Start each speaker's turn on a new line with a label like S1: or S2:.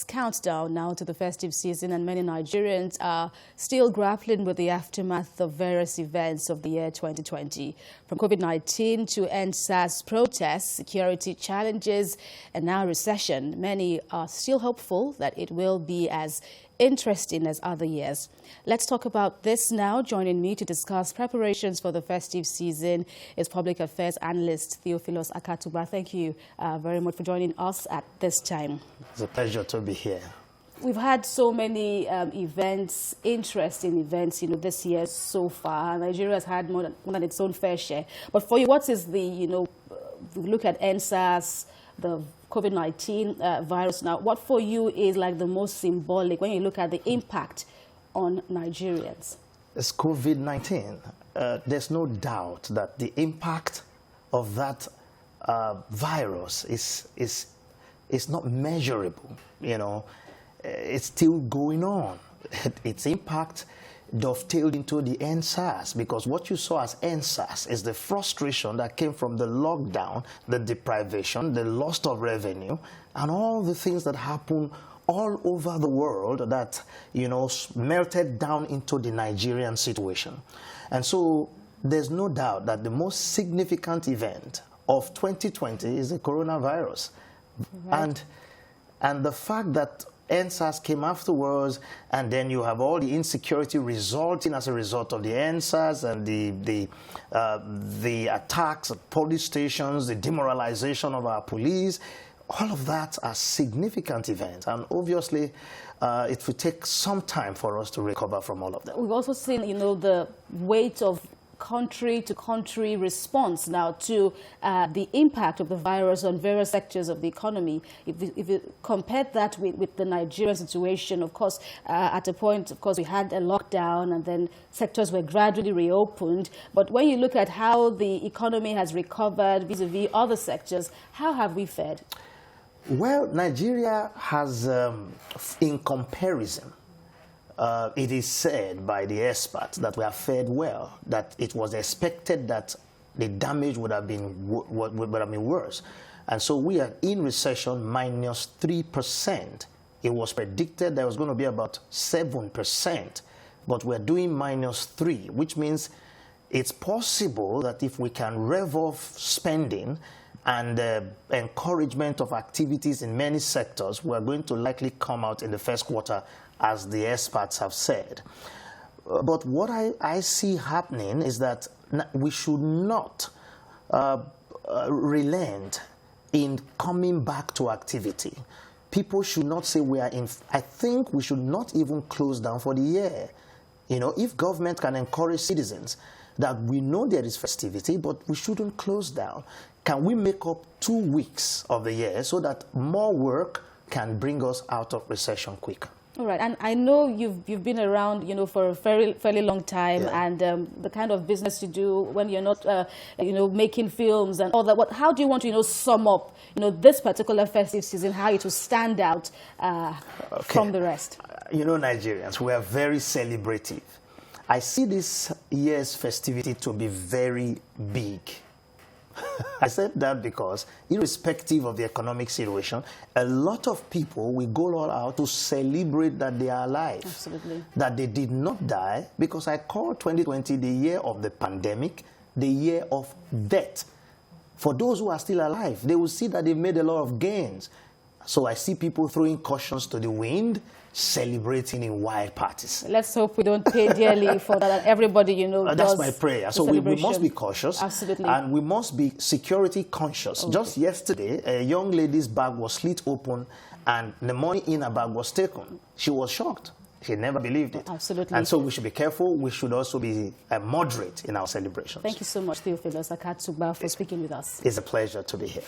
S1: Countdown now to the festive season, and many Nigerians are still grappling with the aftermath of various events of the year 2020. From COVID-19 to end-SARS protests, security challenges, and now recession, many are still hopeful that it will be as interesting as other years. Let's talk about this now. Joining me to discuss preparations for the festive season is public affairs analyst Theophilus Akatuba. Thank you very much for joining us at this time.
S2: It's a pleasure to be here.
S1: We've had so many events, interesting events, this year so far. Nigeria has had more than its own fair share. But for you, what is the, we look at end-SARS, the COVID-19 virus now, what for you is like the most symbolic when you look at the impact on Nigerians?
S2: It's COVID-19. There's no doubt that the impact of that virus is not measurable. It's still going on. Its impact dovetailed into the end-SARS, because what you saw as end-SARS is the frustration that came from the lockdown, the deprivation, the loss of revenue, and all the things that happen all over the world that, melted down into the Nigerian situation. And so there's no doubt that the most significant event of 2020 is the coronavirus. Right. And the fact that end-SARS came afterwards, and then you have all the insecurity resulting as a result of the end-SARS and the attacks at police stations, the demoralization of our police. All of that are significant events, and obviously it will take some time for us to recover from all of that.
S1: We've also seen, the weight of country-to-country response now to the impact of the virus on various sectors of the economy. If you compare that with the Nigerian situation, of course, at a point, of course, we had a lockdown and then sectors were gradually reopened. But when you look at how the economy has recovered vis-a-vis other sectors, how have we fared?
S2: Well, Nigeria has, in comparison, it is said by the experts that we have fared well, that it was expected that the damage would have been worse. And so we are in recession minus 3%. It was predicted there was going to be about 7%, but we're doing minus 3%, which means it's possible that if we can rev off spending and encouragement of activities in many sectors, we're going to likely come out in the first quarter, as the experts have said. But what I see happening is that we should not relent in coming back to activity. People should not say we are in. I think we should not even close down for the year. If government can encourage citizens that we know there is festivity, but we shouldn't close down. Can we make up 2 weeks of the year so that more work can bring us out of recession quicker?
S1: All right, and I know you've been around, for a fairly long time, yeah. And the kind of business you do when you're not, making films and all that. How do you want to, sum up, this particular festive season, how it will stand out from the rest?
S2: Nigerians, we are very celebrative. I see this year's festivity to be very big. I said that because, irrespective of the economic situation, a lot of people will go all out to celebrate that they are alive.
S1: Absolutely.
S2: That they did not die, because I call 2020 the year of the pandemic, the year of death. For those who are still alive, they will see that they've made a lot of gains. So I see people throwing cautions to the wind, celebrating in wild parties.
S1: Let's hope we don't pay dearly for that. And everybody, does.
S2: That's my prayer. So we must be cautious.
S1: Absolutely.
S2: And we must be security conscious. Okay. Just yesterday, a young lady's bag was slit open and the money in her bag was taken. She was shocked. She never believed it.
S1: Absolutely.
S2: And so we should be careful. We should also be moderate in our celebrations.
S1: Thank you so much, Theophilus Akatuba, for speaking with us.
S2: It's a pleasure to be here.